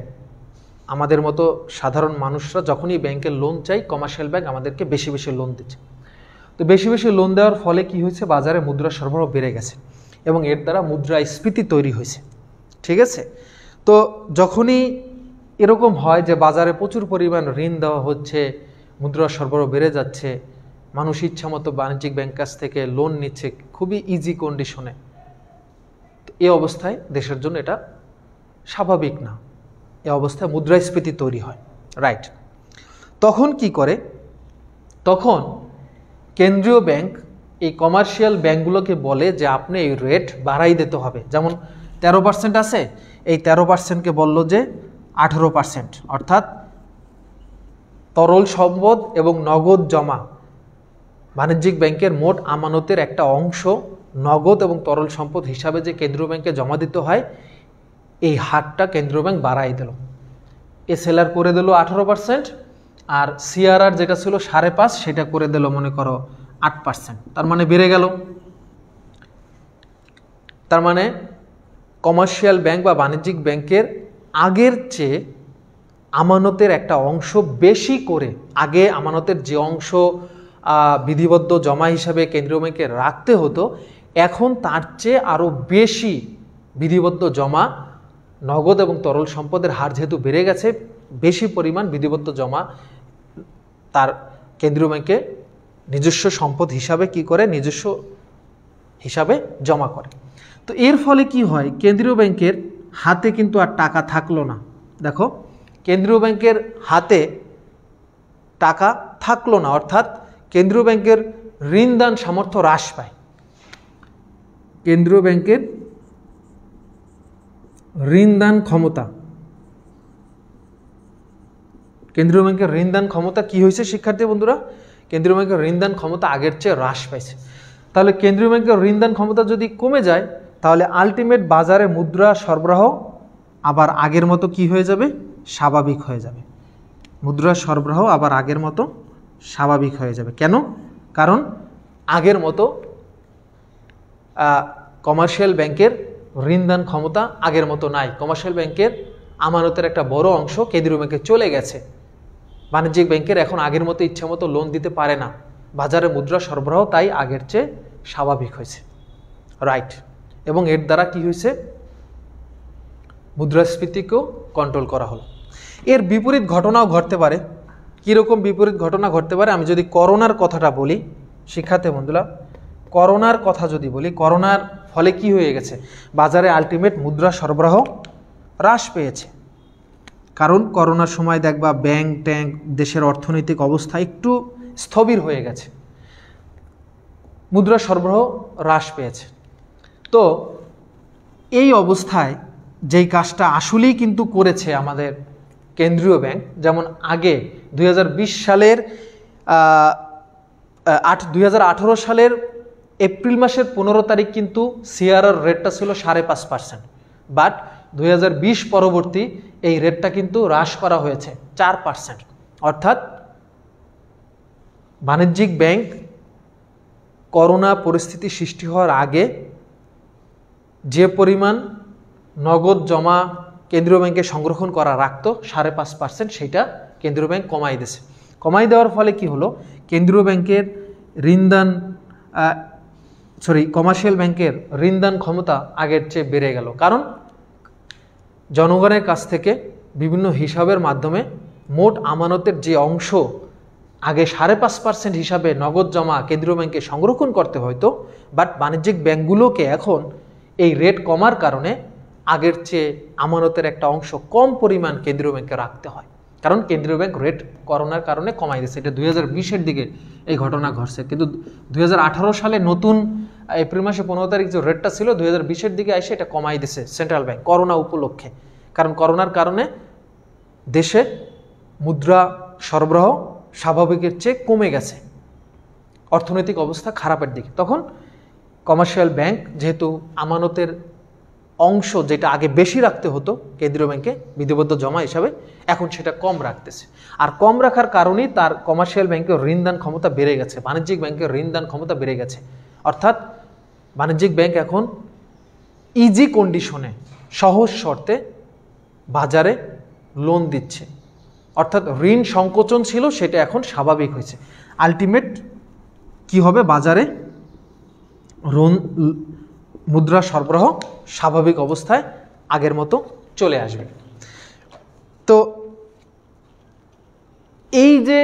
আমাদের মতো সাধারণ মানুষরা যখনই ব্যাংকে লোন চাই, কমার্শিয়াল ব্যাংক আমাদেরকে বেশি বেশি লোন দিচ্ছে। তো বেশি বেশি লোন দেওয়ার ফলে কি হয়েছে, বাজারে মুদ্রা সরবরাহ বেড়ে গেছে এবং এর দ্বারা মুদ্রাস্ফীতি তৈরি হয়েছে। ঠিক আছে, তো যখনই এরকম হয় যে বাজারে প্রচুর পরিমাণ ঋণ দেওয়া হচ্ছে, মুদ্রা সরবরাহ বেড়ে যাচ্ছে, মানুষ ইচ্ছামতো বাণিজ্যিক ব্যাংক কাছ থেকে লোন নিচ্ছে খুবই ইজি কন্ডিশনে, এই অবস্থায় দেশের জন্য এটা স্বাভাবিক না। এই অবস্থায় মুদ্রাস্ফীতি তৈরি হয়, রাইট। তখন কি করে, তখন কেন্দ্রীয় ব্যাংক এই কমার্শিয়াল ব্যাংকগুলোকে বলে যে আপনি এই রেট বাড়াই দিতে হবে। যেমন 13% আছে, এই 13%কে বলল যে 18%, অর্থাৎ তরল সম্পদ এবং নগদ জমা, বাণিজ্যিক ব্যাংকের মোট আমানতের একটা অংশ নগদ এবং তরল সম্পদ হিসাবে যে কেন্দ্রীয় ব্যাংকে জমা দিতে হয়, এই হারটা কেন্দ্রীয় ব্যাংক বাড়াই দিল। এসএলআর করে দিল 18%, আর সিআরআর যেটা ছিল 5.5 সেটা করে দিল মনে করো 8%। তার মানে বেড়ে গেল। তার মানে কমার্শিয়াল ব্যাংক বা বাণিজ্যিক ব্যাংকের আগের চেয়ে আমানতের একটা অংশ বেশি করে, আগে আমানতের যে অংশ বিধিবদ্ধ জমা হিসাবে কেন্দ্রীয় ব্যাংকে রাখতে হতো, এখন তার চেয়ে আরও বেশি বিধিবদ্ধ জমা, নগদ এবং তরল সম্পদের হার যেহেতু বেড়ে গেছে, বেশি পরিমাণ বিধিবদ্ধ জমা তার কেন্দ্রীয় ব্যাংকে নিজস্ব সম্পদ হিসাবে কি করে, নিজস্ব হিসাবে জমা করে। তো এর ফলে কি হয়, কেন্দ্রীয় ব্যাংকের হাতে কিন্তু আর টাকা থাকলো না। দেখো, কেন্দ্রীয় ব্যাংকের হাতে টাকা থাকলো না, অর্থাৎ কেন্দ্রীয় ব্যাংকের ঋণদান সামর্থ্য হ্রাস পায়। কেন্দ্রীয় ব্যাংকের ঋণদান ক্ষমতা, কেন্দ্রীয় ব্যাংকের ঋণদান ক্ষমতা কি হয়েছে শিক্ষার্থী বন্ধুরা? কেন্দ্রীয় ব্যাংকের ঋণদান ক্ষমতা আগের চেয়ে হ্রাস পাইছে। তাহলে কেন্দ্রীয় ব্যাংকের ঋণদান ক্ষমতা যদি কমে যায়, তাহলে আলটিমেট বাজারে মুদ্রা সরবরাহ আবার আগের মতো কি হয়ে যাবে, স্বাভাবিক হয়ে যাবে। মুদ্রা সরবরাহ আবার আগের মতো স্বাভাবিক হয়ে যাবে। কেন? কারণ আগের মতো কমার্শিয়াল ব্যাংকের ঋণদান ক্ষমতা আগের মতো নাই। কমার্শিয়াল ব্যাংকের আমানতের একটা বড় অংশ কেন্দ্রীয় ব্যাংকে চলে গেছে। বাণিজ্যিক ব্যাংকের এখন আগের মতো ইচ্ছা মতো লোন দিতে পারে না। বাজারে মুদ্রা সরবরাহ তাই আগের চেয়ে স্বাভাবিক হয়েছে, রাইট। এবং এর দ্বারা কি হয়েছে, মুদ্রাস্ফীতিকেও কন্ট্রোল করা হলো। এর বিপরীত ঘটনাও ঘটতে পারে। কীরকম বিপরীত ঘটনা ঘটতে পারে? আমি যদি করোনার কথাটা বলি শিক্ষার্থী বন্ধুরা, করোনার কথা যদি বলি, করোনার ফলে কি হয়ে গেছে, বাজারে আলটিমেট মুদ্রা সরবরাহ হ্রাস পেয়েছে। কারণ করোনার সময় দেখবা ব্যাংক ট্যাঙ্ক, দেশের অর্থনৈতিক অবস্থা একটু স্থবির হয়ে গেছে, মুদ্রা সরবরাহ হ্রাস পেয়েছে। তো এই অবস্থায় যেই কাজটা আসলেই কিন্তু করেছে আমাদের কেন্দ্রীয় ব্যাংক, যেমন আগে 2020 সালের 2018 সালের এপ্রিল মাসের 15 তারিখ কিন্তু সিআরআর রেটটা ছিল 5.5%, বাট 2020 পরবর্তী এই রেটটা কিন্তু হ্রাস করা হয়েছে 4%। অর্থাৎ বাণিজ্যিক ব্যাংক করোনা পরিস্থিতি সৃষ্টি হওয়ার আগে যে পরিমাণ নগদ জমা কেন্দ্রীয় ব্যাংকে সংরক্ষণ করা রাখতো 5.5%, সেটা কেন্দ্রীয় ব্যাংক কমাই দিয়েছে। কমাই দেওয়ার ফলে কি হলো, কেন্দ্রীয় ব্যাংকের ঋণদান কমার্শিয়াল ব্যাংকের ঋণদান ক্ষমতা আগের চেয়ে বেড়ে গেল। কারণ জনগণের কাছ থেকে বিভিন্ন হিসাবের মাধ্যমে মোট আমানতের যে অংশ আগে 5.5% হিসাবে নগদ জমা কেন্দ্রীয় ব্যাংকে সংরক্ষণ করতে হতো, বাট বাণিজ্যিক ব্যাংকগুলোকে এখন এই রেট কমার কারণে আগের চেয়ে আমানতের একটা অংশ কম পরিমাণ কেন্দ্রীয় ব্যাংকে রাখতে হয়, কারণ কেন্দ্রীয় ব্যাংক রেট করোনার কারণে কমাই দিয়েছে। এটা 2020-এর দিকে এই ঘটনা ঘটছে, কিন্তু 2018 সালে নতুন এপ্রিল মাসে 15 তারিখ যে রেটটা ছিল 2020-এর দিকে এসে এটা কমাই দিয়েছে সেন্ট্রাল ব্যাংক করোনা উপলক্ষে। কারণ করোনার কারণে দেশের মুদ্রা সরবরাহ স্বাভাবিকের চেয়ে কমে গেছে, অর্থনৈতিক অবস্থা খারাপের দিকে। তখন কমার্শিয়াল ব্যাংক যেহেতু আমানতের অংশ যেটা আগে বেশি রাখতে হতো কেন্দ্রীয় ব্যাংকে বিধিবদ্ধ জমা হিসাবে, এখন সেটা কম রাখতেছে। আর কম রাখার কারণেই তার কমার্শিয়াল ব্যাংকের ঋণদান ক্ষমতা বেড়ে গেছে, বাণিজ্যিক ব্যাংকের ঋণদান ক্ষমতা বেড়ে গেছে। অর্থাৎ বাণিজ্যিক ব্যাংক এখন ইজি কন্ডিশনে সহজ শর্তে বাজারে লোন দিচ্ছে, অর্থাৎ ঋণ সংকোচন ছিল সেটা এখন স্বাভাবিক হয়েছে। আলটিমেট কি হবে, বাজারে মুদ্রা সরবরাহ স্বাভাবিক অবস্থায় আগের মতো চলে আসবে। তো এই যে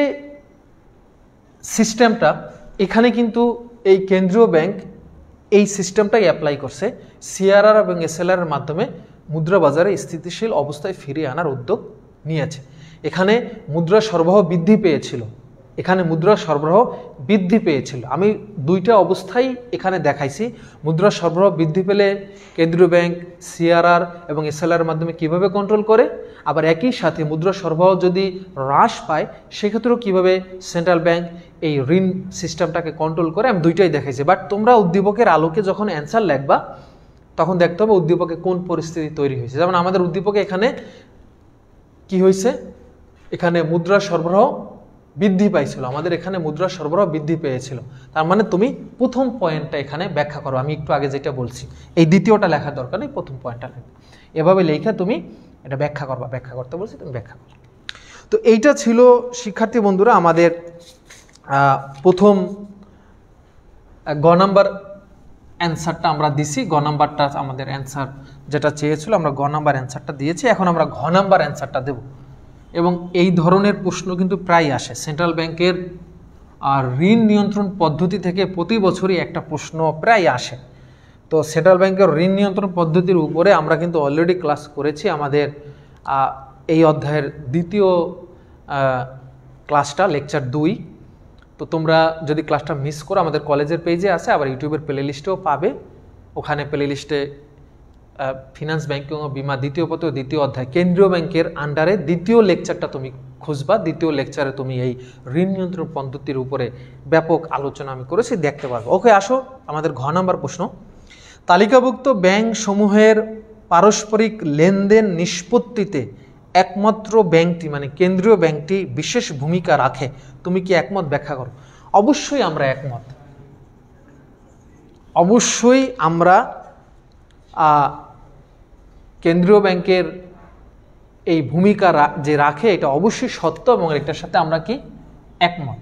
সিস্টেমটা এখানে কিন্তু এই কেন্দ্রীয় ব্যাংক এই সিস্টেমটাই অ্যাপ্লাই করছে, সিআরআর এবং এসএলআর এর মাধ্যমে মুদ্রা বাজারে স্থিতিশীল অবস্থায় ফিরিয়ে আনার উদ্যোগ নিয়েছে। এখানে মুদ্রা সরবরাহ বৃদ্ধি পেয়েছিল, আমি দুইটা অবস্থায় এখানে দেখাইছি। মুদ্রা সরবরাহ বৃদ্ধি পেলে কেন্দ্রীয় ব্যাংক সিআরআর এবং এসএলআর এর মাধ্যমে কিভাবে কন্ট্রোল করে, আবার একই সাথে মুদ্রা সরবরাহ যদি হ্রাস পায় সেক্ষেত্রেও কিভাবে সেন্ট্রাল ব্যাংক এই ঋণ সিস্টেমটাকে কন্ট্রোল করে, আমি দুইটাই দেখাইছি। বাট তোমরা উদ্দীপকের আলোকে যখন অ্যান্সার লিখবা তখন দেখতে হবে উদ্দীপকে কোন পরিস্থিতি তৈরি হয়েছে। যেমন আমাদের উদ্দীপকে এখানে কি হয়েছে, এখানে মুদ্রা সরবরাহ বৃদ্ধি পাইছিল, আমাদের এখানে মুদ্রা সরবরাহ বৃদ্ধি পেয়েছিল। তার মানে তুমি প্রথম পয়েন্টটা এখানে ব্যাখ্যা করো, আমি একটু আগে যেটা বলছি এই দ্বিতীয়টা লেখার দরকার নেই, প্রথম পয়েন্টটা লেখো। এভাবে লেখা তুমি এটা ব্যাখ্যা করবা, ব্যাখ্যা করতে বলছি তুমি ব্যাখ্যা করো। তো এইটা ছিল শিক্ষার্থী বন্ধুরা আমাদের প্রথম গ নাম্বার অ্যান্সারটা আমরা দিছি। গ নাম্বারটা আমাদের অ্যান্সার যেটা চেয়েছিল, আমরা গ নাম্বার অ্যান্সারটা দিয়েছি। এখন আমরা ঘ নাম্বার অ্যান্সারটা দেব। এবং এই ধরনের প্রশ্ন কিন্তু প্রায় আসে সেন্ট্রাল ব্যাংকের ঋণ নিয়ন্ত্রণ পদ্ধতি থেকে প্রতি বছরই একটা প্রশ্ন প্রায় আসে। তো সেন্ট্রাল ব্যাংকের ঋণ নিয়ন্ত্রণ পদ্ধতির উপরে আমরা কিন্তু অলরেডি ক্লাস করেছি, আমাদের এই অধ্যায়ের দ্বিতীয় ক্লাসটা লেকচার 2। তো তোমরা যদি ক্লাসটা মিস করো আমাদের কলেজের পেজে আছে, আবার ইউটিউবের প্লে লিস্টেও পাবে। ওখানে প্লে লিস্টে ফিনান্স ব্যাংকিং ও বিমা দ্বিতীয় পত্র দ্বিতীয় অধ্যায় কেন্দ্রীয় ব্যাংকের আন্ডারে দ্বিতীয় লেকচারটা তুমি খুঁজবা। দ্বিতীয় লেকচারে তুমি এই ঋণ নিয়ন্ত্রণ পদ্ধতির উপরে ব্যাপক আলোচনা আমি করেছি, দেখতে পারবো। ওকে, আসো আমাদের ঘ নাম্বার প্রশ্ন। তালিকাভুক্ত ব্যাংক সমূহের পারস্পরিক লেনদেন নিষ্পত্তিতে একমাত্র ব্যাংকটি মানে কেন্দ্রীয় ব্যাংকটি বিশেষ ভূমিকা রাখে, তুমি কি একমত? ব্যাখ্যা করো। অবশ্যই আমরা একমত, অবশ্যই আমরা কেন্দ্রীয় ব্যাংকের এই ভূমিকা যে রাখে এটা অবশ্যই সত্য এবং এটার সাথে আমরা কি একমত।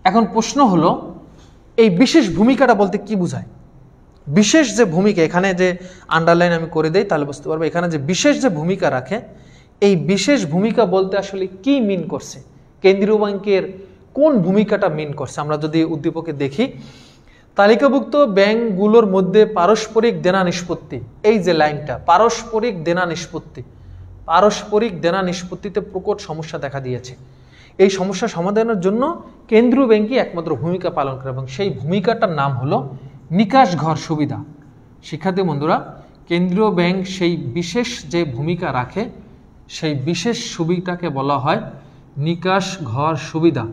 এখন প্রশ্ন হলো এই বিশেষ ভূমিকাটা বলতে কি বোঝায়? বিশেষ যে ভূমিকা এখানে যে আন্ডারলাইন আমি করে দেই তাহলে বুঝতে পারবো এখানে যে বিশেষ যে ভূমিকা রাখে, এই বিশেষ ভূমিকা বলতে আসলে কি মিন করছে, কেন্দ্রীয় ব্যাংকের কোন ভূমিকাটা মিন করছে। আমরা যদি উদ্দীপকে দেখি, তালিকাভুক্ত ব্যাংকগুলোর মধ্যে পারস্পরিক দেনা নিষ্পত্তি, এই যে লাইনটা পারস্পরিক দেনা নিষ্পত্তি, পারস্পরিক দেনা নিষ্পত্তিতে প্রকট সমস্যা দেখা দিয়েছে। এই সমস্যা সমাধানের জন্য কেন্দ্রীয় ব্যাংকই একমাত্র ভূমিকা পালন করে এবং সেই ভূমিকাটার নাম হলো নিকাশ ঘর সুবিধা। শিক্ষার্থী বন্ধুরা, কেন্দ্রীয় ব্যাংক সেই বিশেষ যে ভূমিকা রাখে সেই বিশেষ সুবিধাকে বলা হয় নিকাশ ঘর সুবিধা।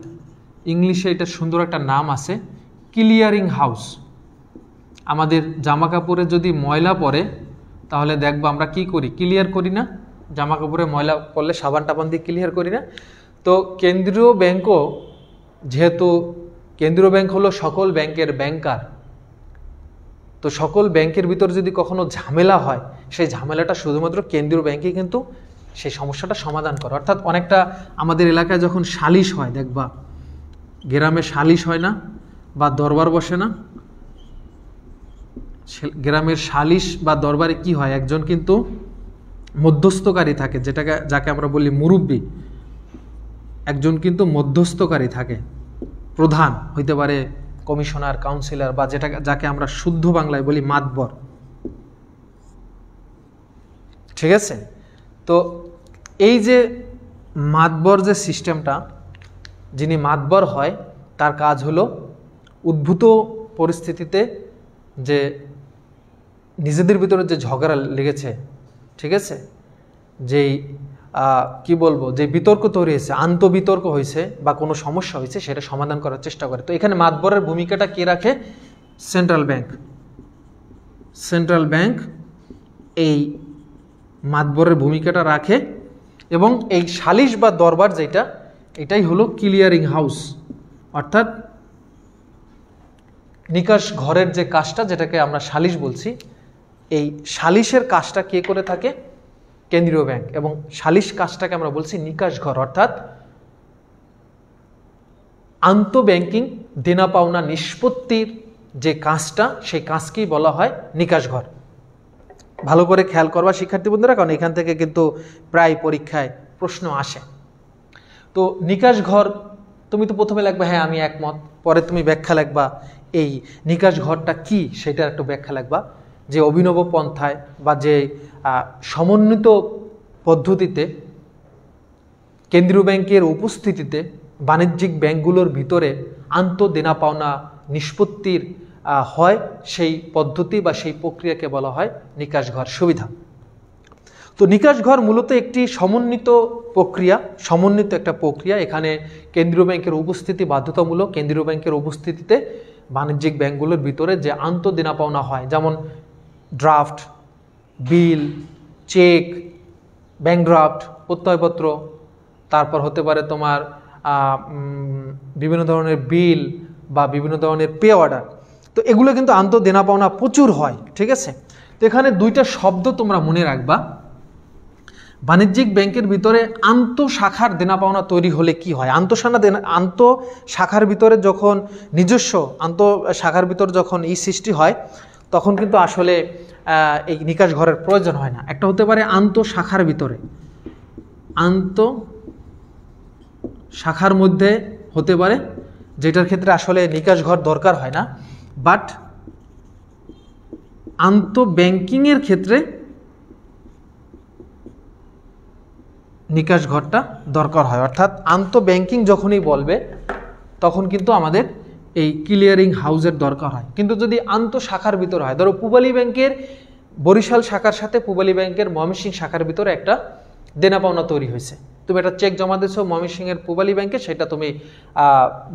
ইংলিশে এটা সুন্দর একটা নাম আছে, ক্লিয়ারিং হাউস। আমাদের জামা কাপড়ে যদি ময়লা পড়ে তাহলে দেখবো আমরা কি করি, ক্লিয়ার করি না? জামা কাপড়ে ময়লা পড়লে সাবান টাবান দিয়ে ক্লিয়ার করি না? তো কেন্দ্রীয় ব্যাংকও, যেহেতু কেন্দ্রীয় ব্যাংক হলো সকল ব্যাংকের ব্যাংকার, তো সকল ব্যাংকের ভিতর যদি কখনো ঝামেলা হয় সেই ঝামেলাটা শুধুমাত্র কেন্দ্রীয় ব্যাংকে কিন্তু সেই সমস্যাটা সমাধান করে। অর্থাৎ অনেকটা আমাদের এলাকায় যখন সালিশ হয়, দেখবা গ্রামে সালিশ হয় না বা দরবার বসে না, গ্রামের সালিশ বা দরবারে কি হয়, একজন কিন্তু মধ্যস্থকারী থাকে, যাকে আমরা বলি মুরব্বী। একজন কিন্তু মধ্যস্থকারী থাকে, প্রধান হইতে পারে কমিশনার, কাউন্সিলর বা যাকে আমরা শুদ্ধ বাংলায় বলি মাতবর। ঠিক আছে, তো এই যে মাতবর যে সিস্টেমটা, যিনি মাতবর হয় তার কাজ হলো উদ্ভূত পরিস্থিতিতে যে নিজেদের ভিতরে যে ঝগড়া লেগেছে, ঠিক আছে, যেই কি বলবো, যে বিতর্ক তৈরি হয়েছে, আন্তঃবিতর্ক হয়েছে বা কোনো সমস্যা হয়েছে, সেটা সমাধান করার চেষ্টা করে। তো এখানে মাতবরের ভূমিকাটা কে রাখে? Central bank. সেন্ট্রাল ব্যাংক এই মাতবরের ভূমিকাটা রাখে এবং এই সালিশ বা দরবার যেটা, এটাই হলো ক্লিয়ারিং হাউস, অর্থাৎ নিকাশ ঘরের যে কাজটা, যেটাকে আমরা সালিশ বলছি, এই সালিশের কাজটা কে করে থাকে? কেন্দ্রীয় ব্যাংক। এবং সালিশ কাজটাকে আমরা বলছি নিকাশ ঘর, অর্থাৎ আন্তঃব্যাংকিং দেনা পাওনা নিষ্পত্তির যে কাজটা, সেই কাজকেই বলা হয় নিকাশ ঘর। ভালো করে খেয়াল করবা শিক্ষার্থী বন্ধুরা, কারণ এখান থেকে কিন্তু প্রায় পরীক্ষায় প্রশ্ন আসে। তো নিকাশ ঘর তুমি তো প্রথমে লিখবা হ্যাঁ আমি একমত, পরে তুমি ব্যাখ্যা লিখবা এই নিকাশ ঘরটা কি সেটার একটু ব্যাখ্যা লিখবা, যে অভিনব পন্থায় বা যে সমন্বিত পদ্ধতিতে কেন্দ্রীয় ব্যাংকের উপস্থিতিতে বাণিজ্যিক ব্যাংকগুলোর ভিতরে দেনা পাওনা নিষ্পত্তির হয়, সেই পদ্ধতি বা সেই প্রক্রিয়াকে বলা হয় নিকাশ ঘর সুবিধা। তো নিকাশ ঘর মূলত একটি সমন্বিত একটা প্রক্রিয়া। এখানে কেন্দ্রীয় ব্যাংকের উপস্থিতি বাধ্যতামূলক। কেন্দ্রীয় ব্যাংকের উপস্থিতিতে বাণিজ্যিক ব্যাংকগুলোর ভিতরে যে দেনা পাওনা হয়, যেমন ড্রাফট, বিল, চেক, ব্যাংক ড্রাফট, প্রত্যয়পত্র, তারপর হতে পারে তোমার বিভিন্ন ধরনের বিল বা বিভিন্ন ধরনের পে অর্ডার, তো এগুলো কিন্তু দেনা পাওনা প্রচুর হয়। ঠিক আছে, তো এখানে দুইটা শব্দ তোমরা মনে রাখবা। বাণিজ্যিক ব্যাংকের ভিতরে আন্তঃশাখার দেনা পাওনা তৈরি হলে কি হয়? আন্তঃশাখার ভিতরে যখন নিজস্ব আন্তঃশাখার ভিতর যখন এই সৃষ্টি হয়, তখন কিন্তু আসলে এই নিকাশ ঘরের প্রয়োজন হয় না। একটা হতে পারে আন্তঃশাখার ভিতরে, আন্তঃশাখার মধ্যে হতে পারে, যেটার ক্ষেত্রে আসলে নিকাশ ঘর দরকার হয় না, বাট আন্তঃব্যাংকিংয়ের ক্ষেত্রে নিকাশ ঘরটা দরকার হয়। অর্থাৎ আন্তঃব্যাংকিং যখনই বলবে তখন কিন্তু আমাদের এই ক্লিয়ারিং হাউসের দরকার হয়। কিন্তু যদি আন্তঃশাখার ভিতরে হয়, ধরো পূবালী ব্যাংকের বরিশাল শাখার সাথে পূবালী ব্যাংকের ময়মনসিংহ শাখার ভিতরে একটা দেনা পাওনা তৈরি হয়েছে, তুমি একটা চেক জমা দিয়েছো ময়মনসিংহের পূবালী ব্যাংকে, সেটা তুমি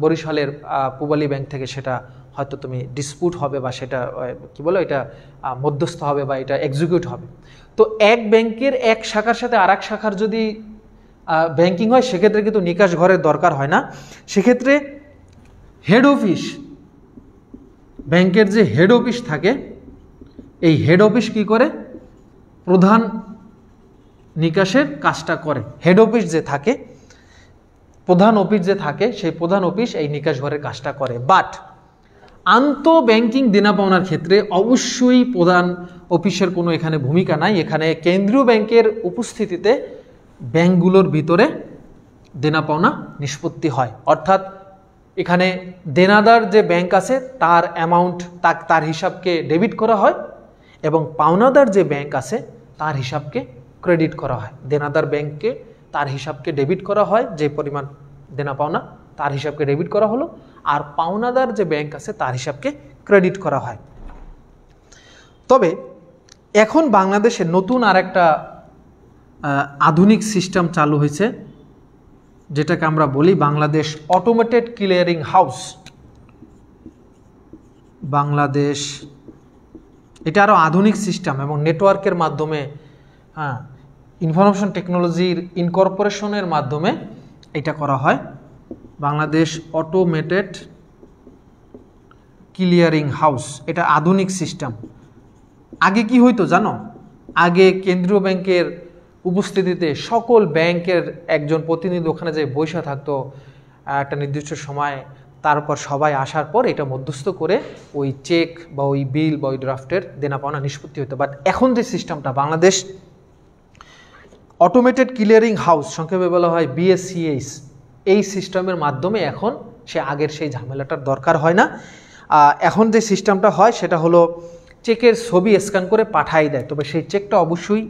বরিশালের পূবালী ব্যাংক থেকে সেটা হয়তো তুমি ডিসপুট হবে বা সেটা কি বলো, এটা মধ্যস্থ হবে বা এটা এক্সিকিউট হবে। তো এক ব্যাংকের এক শাখার সাথে আর এক শাখার যদি ব্যাংকিং হয়, সেক্ষেত্রে কিন্তু নিকাশ ঘরের দরকার হয় না। সেক্ষেত্রে হেড অফিস, ব্যাংকের যে হেড অফিস থাকে, এই হেড অফিস কি করে? প্রধান নিকাশের কাজটা করে। হেড অফিস যে থাকে, প্রধান অফিস যে থাকে, সেই প্রধান অফিস এই নিকাশ ঘরের কাজটা করে। বাট আন্তঃব্যাংকিং দেনা পাওনার ক্ষেত্রে অবশ্যই প্রধান অফিসের কোনো এখানে ভূমিকা নাই। এখানে কেন্দ্রীয় ব্যাংকের উপস্থিতিতে ব্যাংকগুলোর ভিতরে দেনা পাওনা নিষ্পত্তি হয়। অর্থাৎ এখানে দেনাদার যে ব্যাংক আছে তার অ্যামাউন্ট, তার হিসাবকে ডেবিট করা হয়, এবং পাওনাদার যে ব্যাংক আছে তার হিসাবকে ক্রেডিট করা হয়। দেনাদার ব্যাংককে তার হিসাবকে ডেবিট করা হয়, যে পরিমাণ দেনা পাওনা তার হিসাবকে ডেবিট করা হলো, আর পাওনাদার যে ব্যাংক আছে তার হিসাবকে ক্রেডিট করা হয়। তবে এখন বাংলাদেশে নতুন আর একটা আধুনিক সিস্টেম চালু হয়েছে, যেটাকে আমরা বলি Bangladesh automated clearing house. Bangladesh, এটা আরও আধুনিক সিস্টেম এবং নেটওয়ার্কের মাধ্যমে, ইনফরমেশন টেকনোলজির ইনকর্পোরেশনের মাধ্যমে এটা করা হয়। বাংলাদেশ অটোমেটেড ক্লিয়ারিং হাউস, এটা আধুনিক সিস্টেম। আগে কি হইতো জানো? আগে কেন্দ্রীয় ব্যাংকের উপস্থিতিতে সকল ব্যাংকের একজন প্রতিনিধি ওখানে যে বসে থাকতো একটা নির্দিষ্ট সময়, তারপর সবাই আসার পর এটা মধ্যস্থ করে ওই চেক বা ওই বিল বা ওই ড্রাফটের দেনা পাওনা নিষ্পত্তি হতো। বাট এখন যে সিস্টেমটা বাংলাদেশ অটোমেটেড ক্লিয়ারিং হাউস, সংক্ষেপে বলা হয় BSCH, এই সিস্টেমের মাধ্যমে এখন সে আগের সেই ঝামেলাটার দরকার হয় না। এখন যে সিস্টেমটা হয় সেটা হলো চেকের ছবি স্ক্যান করে পাঠাই দেয়, তবে সেই চেকটা অবশ্যই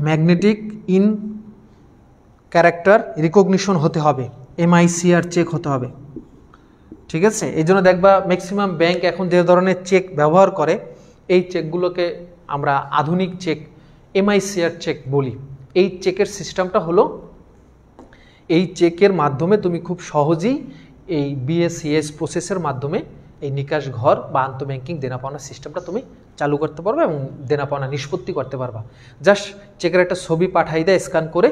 ম্যাগনেটিক ইন ক্যারেক্টার রিকগনিশন হতে হবে, MICR চেক হতে হবে, ঠিক আছে। এই জন্য দেখবা ম্যাক্সিমাম ব্যাংক এখন যে ধরনের চেক ব্যবহার করে এই চেকগুলোকে আমরা আধুনিক চেক MICR চেক বলি। এই চেকের সিস্টেমটা হলো এই চেকের মাধ্যমে তুমি খুব সহজেই এই BACS প্রসেসের মাধ্যমে এই নিকাশ ঘর বা আন্তঃব্যাংকিং দেনাপাওনা সিস্টেমটা তুমি চালু করতে পারবে এবং দেনাপাওনা নিষ্পত্তি করতে পারবা। জাস্ট চেকের একটা ছবি পাঠাই দেয় স্ক্যান করে,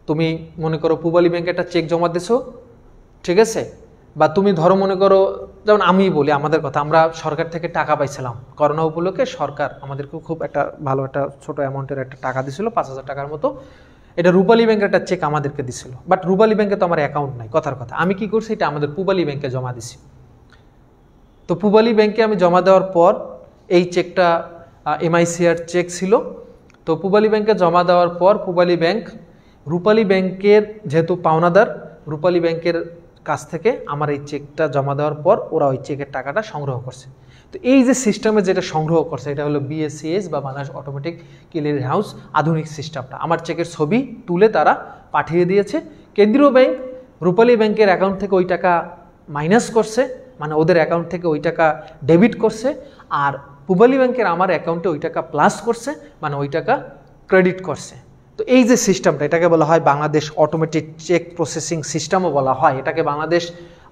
তুমি মনে করো পূবালী ব্যাংকে একটা চেক জমা দিছো, ঠিক আছে, বা তুমি ধরো মনে করো, যেমন আমি বলি আমাদের কথা, আমরা সরকার থেকে টাকা পাইছিলাম করোনা উপলক্ষে, সরকার আমাদেরকে খুব একটা ভালো একটা ছোট অ্যামাউন্টের একটা টাকা দিছিল 5,000 টাকার মতো। এটা রূপালী ব্যাংকের একটা চেক আমাদেরকে দিছিল, বাট রূপালী ব্যাংকে তো আমার অ্যাকাউন্ট নাই, কথার কথা। আমি কি করছি, এটা আমাদের পূবালী ব্যাংকে জমা দিছি। তো পূবালী ব্যাংকে আমি জমা দেওয়ার পর এই চেকটা MICR চেক ছিল। তো পূবালী ব্যাংকে জমা দেওয়ার পর পূবালী ব্যাংক রূপালী ব্যাংকের যেহেতু পাওনাদার, রূপালী ব্যাংকের কাছ থেকে আমার এই চেকটা জমা দেওয়ার পর ওরা ওই চেকের টাকাটা সংগ্রহ করছে। তো এই যে সিস্টেমে যেটা সংগ্রহ করছে এটা হলো BACS বা বাংলাদেশ অটোমেটিক ক্লিয়ারিং হাউস আধুনিক সিস্টেমটা। আমার চেকের ছবি তুলে তারা পাঠিয়ে দিয়েছে। কেন্দ্রীয় ব্যাংক রূপালী ব্যাংকের অ্যাকাউন্ট থেকে ওই টাকা মাইনাস করছে, মানে ওদের অ্যাকাউন্ট থেকে ওই টাকা ডেবিট করছে, আর পূবালী ব্যাংকের আমার অ্যাকাউন্টে ওই টাকা প্লাস করছে, মানে ওই টাকা ক্রেডিট করছে। তো এই যে সিস্টেমটা, এটাকে বলা হয় বাংলাদেশ অটোমেটিক চেক প্রসেসিং সিস্টেমও বলা হয়। এটাকে বাংলাদেশ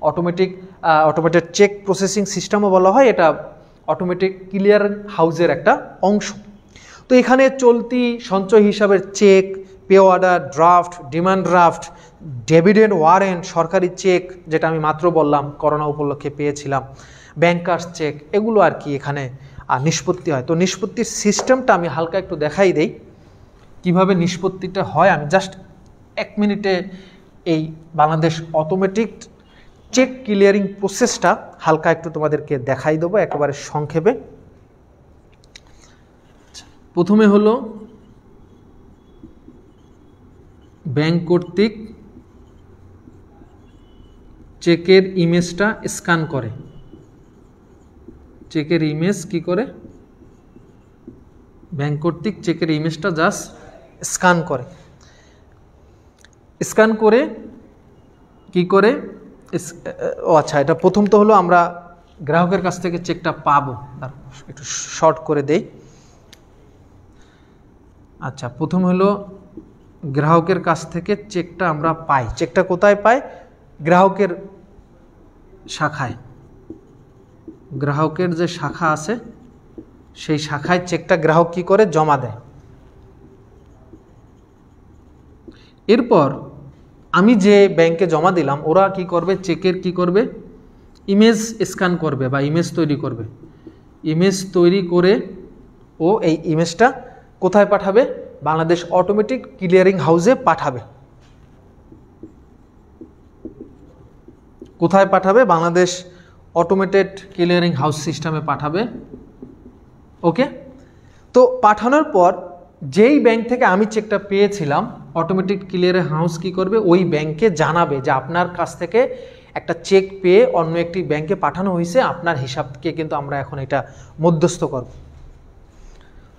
অটোমেটেড চেক প্রসেসিং সিস্টেমও বলা হয়। এটা অটোমেটিক ক্লিয়ার হাউসের একটা অংশ। তো এখানে চলতি সঞ্চয় হিসাবের cheque, pay order, draft, demand draft, dividend warrant, সরকারি চেক যেটা আমি মাত্র বললাম করোনা উপলক্ষে পেয়েছিলাম, ব্যাংকার্স চেক, এগুলো আর কি এখানে নিষ্পত্তি হয়। তো নিষ্পত্তির সিস্টেমটা আমি হালকা একটু দেখাই দেই কিভাবে নিষ্পত্তিটা হয়। আমি জাস্ট 1 মিনিটে এই বাংলাদেশ অটোমেটিক চেক ক্লিয়ারিং প্রসেসটা হালকা একটু তোমাদেরকে দেখাই দেবো একেবারে সংক্ষেপে। প্রথমে হলো ব্যাংক কর্তৃক চেকের ইমেজটা স্ক্যান করে। চেকের ইমেজ কি করে, ব্যাংক কর্তৃক চেকের ইমেজটা জাস্ট স্ক্যান করে। স্ক্যান করে কি করে, আচ্ছা এটা প্রথম তো হলো আমরা গ্রাহকের কাছ থেকে চেকটা পাবো, একটু শর্ট করে দেই। আচ্ছা প্রথম হলো গ্রাহকের কাছ থেকে চেকটা আমরা পাই। চেকটা কোথায় পাই, গ্রাহকের শাখায়। গ্রাহকের যে শাখা আছে সেই শাখায় চেকটা গ্রাহক কি করে জমা দেয়। এরপর আমি যে ব্যাংকে জমা দিলাম ওরা কি করবে, চেকের কি করবে, ইমেজ স্ক্যান করবে বা ইমেজ তৈরি করবে। ইমেজ তৈরি করে ও এই ইমেজটা কোথায় পাঠাবে, বাংলাদেশ অটোমেটিক ক্লিয়ারিং হাউসে পাঠাবে। কোথায় পাঠাবে, বাংলাদেশ অটোমেটেড ক্লিয়ারিং হাউস সিস্টেমে পাঠাবে। ওকে, তো পাঠানোর পর যেই ব্যাংক থেকে আমি চেকটা পেয়েছিলাম অটোমেটিক ক্লিয়ারিং হাউস কি করবে, ওই ব্যাংকে জানাবে যে আপনার কাছ থেকে একটা চেক পেয়ে অন্য একটি ব্যাংকে পাঠানো হয়েছে, আপনার হিসাবকে কিন্তু আমরা এখন এটা মধ্যস্থ করব।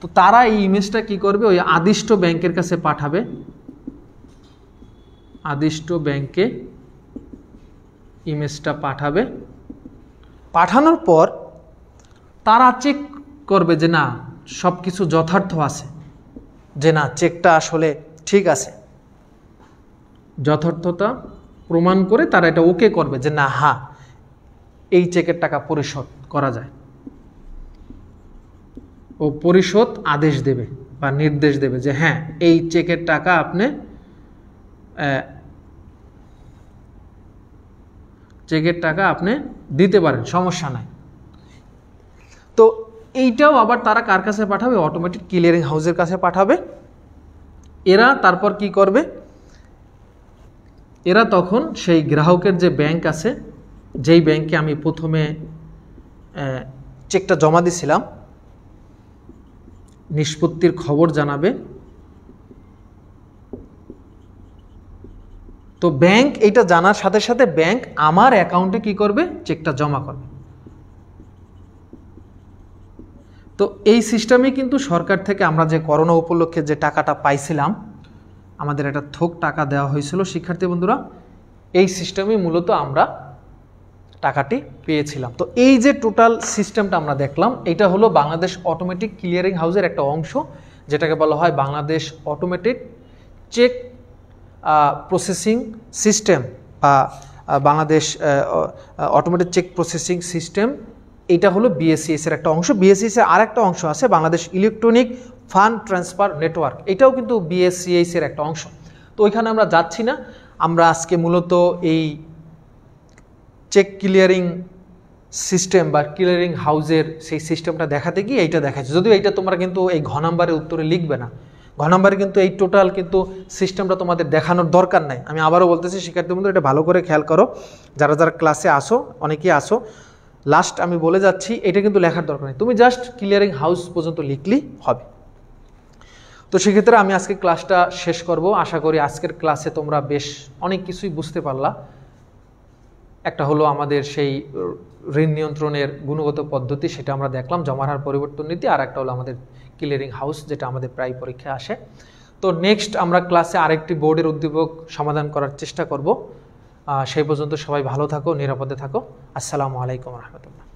তো তারা এই ইমেজটা কি করবে, ওই আদিষ্ট ব্যাংকের কাছে পাঠাবে। আদিষ্ট ব্যাংকে ইমেজটা পাঠাবে। পাঠানোর পর তারা চেক করবে যে না সব কিছু যথার্থ আছে, যে না চেকটা আসলে ঠিক আছে, যথার্থতা প্রমাণ করে তারা এটা ওকে করবে যে না হ্যাঁ এই চেকের টাকা পরিশোধ করা যায়। ও পরিশোধ আদেশ দেবে বা নির্দেশ দেবে যে হ্যাঁ এই চেকের টাকা আপনি দিতে পারেন, সমস্যা নাই। তো এইটাও আবার তারা কার কাছে পাঠাবে, অটোমেটিক ক্লিয়ারিং হাউসের কাছে পাঠাবে। এরা তারপর কি করবে, এরা তখন সেই গ্রাহকের যে ব্যাংক আছে, যেই ব্যাংকে আমি প্রথমে চেকটা জমা দিছিলাম, নিষ্পত্তির খবর জানাবে। তো ব্যাংক এটা জানার সাথে সাথে ব্যাংক আমার অ্যাকাউন্টে কি করবে, চেকটা জমা করবে। তো এই সিস্টেমে কিন্তু সরকার থেকে আমরা যে করোনা উপলক্ষে যে টাকাটা পাইছিলাম, আমাদের একটা থোক টাকা দেওয়া হয়েছিল শিক্ষার্থী বন্ধুরা, এই সিস্টেমে মূলত আমরা টাকাটি পেয়েছিলাম। তো এই যে টোটাল সিস্টেমটা আমরা দেখলাম, এটা হলো বাংলাদেশ অটোমেটিক ক্লিয়ারিং হাউসের একটা অংশ, যেটাকে বলা হয় Bangladesh automated cheque processing system বা Bangladesh automated cheque processing system. এটা হলো বিএসসিএস এর একটা অংশ। বিএসসিএস এর আরেকটা অংশ আছে Bangladesh electronic fund transfer network, এটাও কিন্তু বিএসসিএস এর একটা অংশ। তো ওইখানে আমরা যাচ্ছি না, আমরা আজকে মূলত এই চেক ক্লিয়ারিং সিস্টেম বা ক্লিয়ারিং হাউসের সেই সিস্টেমটা দেখাতে গিয়ে এইটা দেখাচ্ছে। যদিও এইটা তোমরা কিন্তু এই ঘ নাম্বারের উত্তরে লিখবে না, ঘ নাম্বারে কিন্তু এই টোটাল কিন্তু সিস্টেমটা তোমাদের দেখানোর দরকার নাই। আমি আবারও বলতেছি শিক্ষার্থী বন্ধু, এটা ভালো করে খেয়াল করো, যারা যারা ক্লাসে আসো, অনেকেই আসো, লাস্ট আমি বলে যাচ্ছি, এটা কিন্তু লেখার দরকার নেই, তুমি জাস্ট ক্লিয়ারিং হাউস পর্যন্ত লিখলেই হবে। তো সেক্ষেত্রে আমি আজকে ক্লাসটা শেষ করব। আশা করি আজকের ক্লাসে তোমরা বেশ অনেক কিছুই বুঝতে পারলা। একটা হলো আমাদের সেই ঋণ নিয়ন্ত্রণের গুণগত পদ্ধতি, সেটা আমরা দেখলাম, জমার হার পরিবর্তন নীতি, আর একটা হলো আমাদের ক্লিয়ারিং হাউস, যেটা আমাদের প্রায় পরীক্ষায় আসে। তো নেক্সট আমরা ক্লাসে আরেকটি বোর্ডের উদ্দীপক সমাধান করার চেষ্টা করব। সেই পর্যন্ত সবাই ভালো থাকো, নিরাপদে থাকো। আসসালামু আলাইকুম রহমতুল্লাহ।